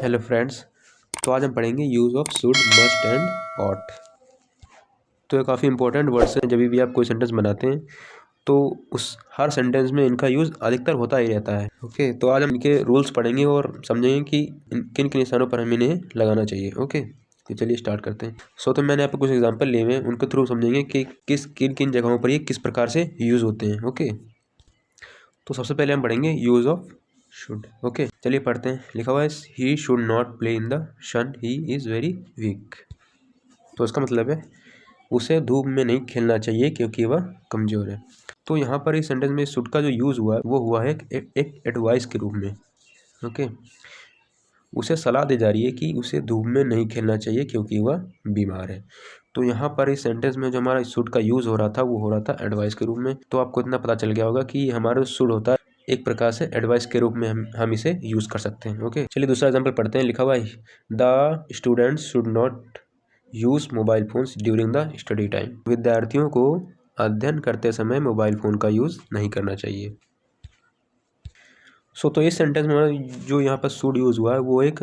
Hello friends. तो आज हम पढ़ेंगे use of should, must and ought. तो ये काफ़ी इंपॉर्टेंट वर्ड्स हैं। जब भी आप कोई सेंटेंस बनाते हैं तो उस हर सेंटेंस में इनका यूज़ अधिकतर होता ही रहता है। ओके, तो आज हम इनके रूल्स पढ़ेंगे और समझेंगे कि किन किन स्थानों पर हम इन्हें लगाना चाहिए। ओके, तो चलिए स्टार्ट करते हैं। तो मैंने यहाँ पर कुछ एग्जाम्पल लिए हुए हैं, उनके थ्रू समझेंगे कि किन किन जगहों पर ये किस प्रकार से यूज़ होते हैं। ओके, तो सबसे पहले हम पढ़ेंगे यूज़ ऑफ शुड। ओके, चलिए पढ़ते हैं। लिखा हुआ है he should not play in the sun, he is very weak. तो इसका मतलब है उसे धूप में नहीं खेलना चाहिए क्योंकि वह कमज़ोर है। तो यहाँ पर इस सेंटेंस में शुड का जो यूज़ हुआ है वो हुआ है एक एडवाइस के रूप में। ओके, उसे सलाह दी जा रही है कि उसे धूप में नहीं खेलना चाहिए क्योंकि वह बीमार है। तो यहाँ पर इस सेंटेंस में जो हमारा शुड का यूज़ हो रहा था वो हो रहा था एडवाइस के रूप में। तो आपको इतना पता चल गया होगा कि हमारा शुड होता है एक प्रकार से एडवाइस के रूप में हम इसे यूज़ कर सकते हैं। ओके, चलिए दूसरा एग्जाम्पल पढ़ते हैं। लिखा हुआ है the students should not use mobile phones during the study time. विद्यार्थियों को अध्ययन करते समय मोबाइल फ़ोन का यूज़ नहीं करना चाहिए। तो इस सेंटेंस में जो यहाँ पर शुड यूज़ हुआ है वो एक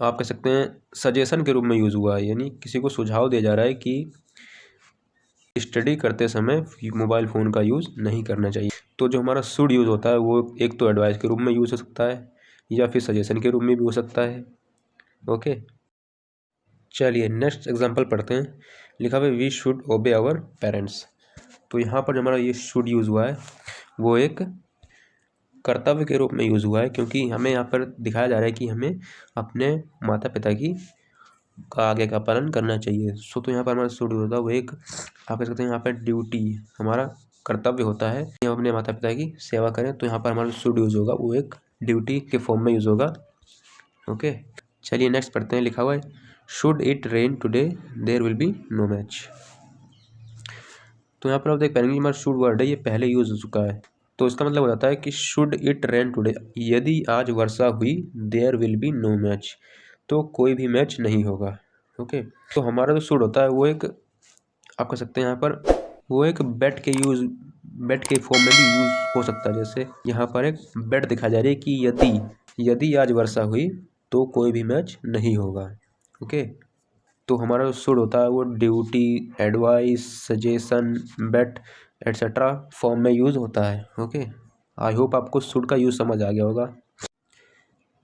आप कह सकते हैं सजेशन के रूप में यूज़ हुआ है, यानी किसी को सुझाव दिया जा रहा है कि स्टडी करते समय मोबाइल फ़ोन का यूज़ नहीं करना चाहिए। तो जो हमारा शुड यूज़ होता है वो एक तो एडवाइस के रूप में यूज़ हो सकता है या फिर सजेशन के रूप में भी हो सकता है। ओके, चलिए नेक्स्ट एग्जांपल पढ़ते हैं। लिखा हुआ है we should obey our parents. तो यहाँ पर जो हमारा ये शुड यूज़ हुआ है वो एक कर्तव्य के रूप में यूज़ हुआ है, क्योंकि हमें यहाँ पर दिखाया जा रहा है कि हमें अपने माता पिता की का आगे का पालन करना चाहिए। तो यहाँ पर हमारा शुड होता है वो एक आप कह सकते हैं यहाँ पर ड्यूटी, हमारा कर्तव्य होता है कि हम अपने माता पिता की सेवा करें। तो यहाँ पर हमारा शुड यूज़ होगा वो एक ड्यूटी के फॉर्म में यूज़ होगा। ओके, चलिए नेक्स्ट पढ़ते हैं। लिखा हुआ है should it rain today there will be no match. तो यहाँ पर आप देख पाएंगे हमारा शुड वर्ड है ये पहले यूज़ हो चुका है। तो इसका मतलब हो जाता है कि शुड इट रेन टुडे, यदि आज वर्षा हुई, there will be no match, तो कोई भी मैच नहीं होगा। ओके, तो हमारा जो शुड होता है वो एक आप कह सकते हैं यहाँ पर वो एक बेट के फॉर्म में भी यूज़ हो सकता है। जैसे यहाँ पर एक बेट दिखाई जा रही है कि यदि आज वर्षा हुई तो कोई भी मैच नहीं होगा। ओके, तो हमारा जो शुड होता है वो ड्यूटी, एडवाइस, सजेशन, बेट एट्सेट्रा फॉर्म में यूज़ होता है। ओके, आई होप आपको शुड का यूज़ समझ आ गया होगा।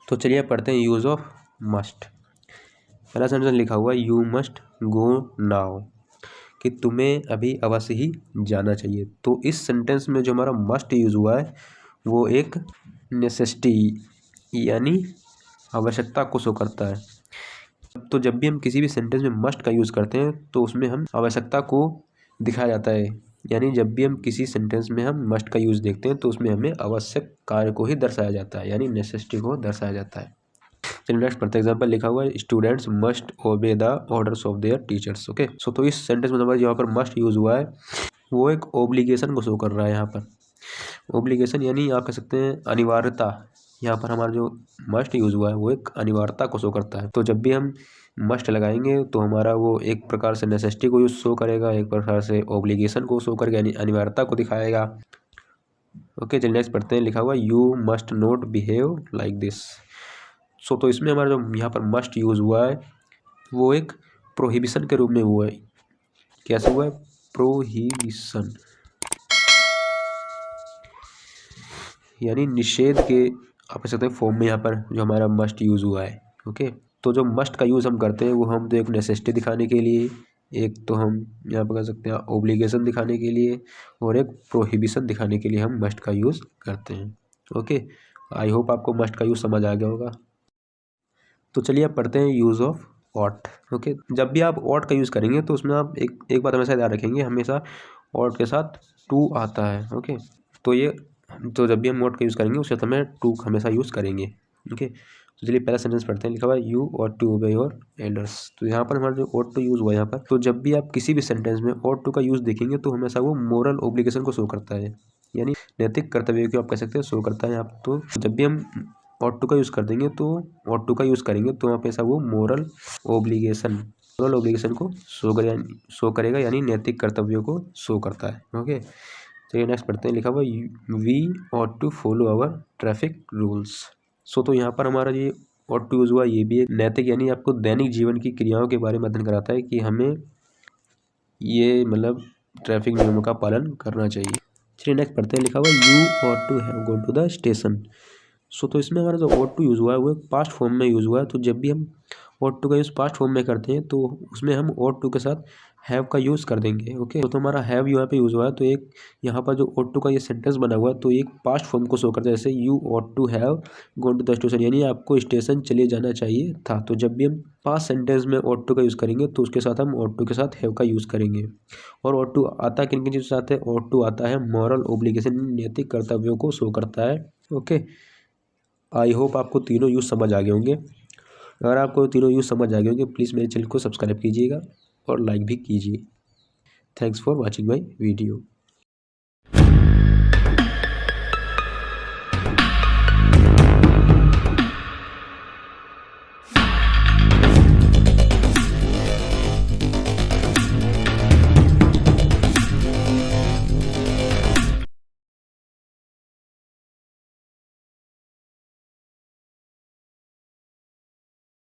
तो चलिए पढ़ते हैं यूज़ ऑफ मस्ट। पहला सेंटेंस लिखा हुआ है यू मस्ट गो नाउ, कि तुम्हें अभी अवश्य ही जाना चाहिए। तो इस सेंटेंस में जो हमारा मस्ट यूज़ हुआ है वो एक नेसेसिटी यानी आवश्यकता को शो करता है। तो जब भी हम किसी भी सेंटेंस में मस्ट का यूज़ करते हैं तो उसमें हम आवश्यकता को दिखाया जाता है, यानी जब भी हम किसी सेंटेंस में हम मस्ट का यूज़ देखते हैं तो उसमें हमें आवश्यक कार्य को ही दर्शाया जाता है, यानी नेसेसिटी को दर्शाया जाता है। चलिए नेक्स्ट पढ़ते हैं। एग्जाम्पल लिखा हुआ है students must obey the orders of their teachers. Okay, तो इस सेंटेंस में हमारे यहाँ पर मस्ट यूज़ हुआ है वो एक ओब्लिगेशन को शो कर रहा है। यहाँ पर ओब्लिगेशन यानी आप कह सकते हैं अनिवार्यता। यहाँ पर हमारा जो मस्ट यूज़ हुआ है वो एक अनिवार्यता को शो करता है। तो जब भी हम मस्ट लगाएंगे तो हमारा वो एक प्रकार से नेसेसिटी को शो करेगा, एक प्रकार से ओब्लिगेशन को शो करेगा, यानी अनिवार्यता को दिखाएगा। ओके, चलिए नेक्स्ट पढ़ते हैं। लिखा हुआ you must not behave like this. तो इसमें हमारा जो यहाँ पर मस्ट यूज़ हुआ है वो एक प्रोहिबिशन के रूप में हुआ है। कैसे हुआ है? प्रोहिबिशन यानी निषेध के आप कह सकते हैं फॉर्म में यहाँ पर जो हमारा मस्ट यूज़ हुआ है। ओके, तो जो मस्ट का यूज़ हम करते हैं वो हम तो एक नेसेसिटी दिखाने के लिए, एक तो हम यहाँ पर कह सकते हैं ओब्लिगेशन दिखाने के लिए, और एक प्रोहिबिशन दिखाने के लिए हम मस्ट का यूज़ करते हैं। ओके, आई होप आपको मस्ट का यूज़ समझ आ गया होगा। तो चलिए अब पढ़ते हैं यूज़ ऑफ ऑट। ओके, जब भी आप ऑट का यूज़ करेंगे तो उसमें आप एक बात हमेशा याद रखेंगे, हमेशा ऑट के साथ टू आता है। ओके, तो जब भी हम ऑट का यूज़ करेंगे उसके साथ हमें टू हमेशा यूज़ करेंगे। ओके, तो चलिए पहला सेंटेंस पढ़ते हैं। लिखा हुआ है you ought to obey your elders. तो यहाँ पर हमारा जो ऑट टू यूज़ हुआ है यहाँ पर, तो जब भी आप किसी भी सेंटेंस में ऑट टू का यूज़ देखेंगे तो हमेशा वो मोरल ओब्लिगेशन को शो करता है, यानी नैतिक कर्तव्य को आप कह सकते हैं शो करता है। आप तो जब भी हम ऑट टू का यूज़ कर देंगे तो ऑट टू का यूज़ करेंगे तो वहाँ पे ऐसा वो मोरल ओब्लिगेशन को शो करेगा, यानी नैतिक कर्तव्यों को शो करता है। ओके, चलिए नेक्स्ट पढ़ते हैं। लिखा हुआ we ought to follow our traffic rules. तो यहाँ पर हमारा ये ऑट टू यूज़ हुआ, ये भी एक नैतिक यानी आपको दैनिक जीवन की क्रियाओं के बारे में अध्ययन कराता है कि हमें ये मतलब ट्रैफिक नियमों का पालन करना चाहिए। चलिए नेक्स्ट पढ़ते हैं। लिखा हुआ you ought to have gone to the station. So तो इसमें हमारा जो ऑट टू यूज़ हुआ है वो पास्ट फॉर्म में यूज़ हुआ है। तो जब भी हम ऑट टू का यूज़ पास्ट फॉर्म में करते हैं तो उसमें हम ऑट टू के साथ हैव का यूज़ कर देंगे। ओके, तो हमारा हैव यहाँ पे यूज़ हुआ है, तो एक यहाँ पर जो ऑट टू का ये सेंटेंस बना हुआ है तो एक पास्ट फॉर्म को शो करता है, जैसे you ought to have gone to the station, यानी आपको स्टेशन चले जाना चाहिए था। तो जब भी हम पास्ट सेंटेंस में ऑट टू का यूज़ करेंगे तो उसके साथ हम ऑट टू के साथ हैव का यूज़ करेंगे। और ऑट टू आता किन किन चीज़ों के साथ है? ऑट टू आता है मॉरल ओब्लिगेशन, नैतिक कर्तव्यों को शो करता है। ओके, आई होप आपको तीनों यूज़ समझ आ गए होंगे। अगर आपको तीनों यूज़ समझ आ गए होंगे प्लीज़ मेरे चैनल को सब्सक्राइब कीजिएगा और लाइक भी कीजिए। Thanks for watching my video.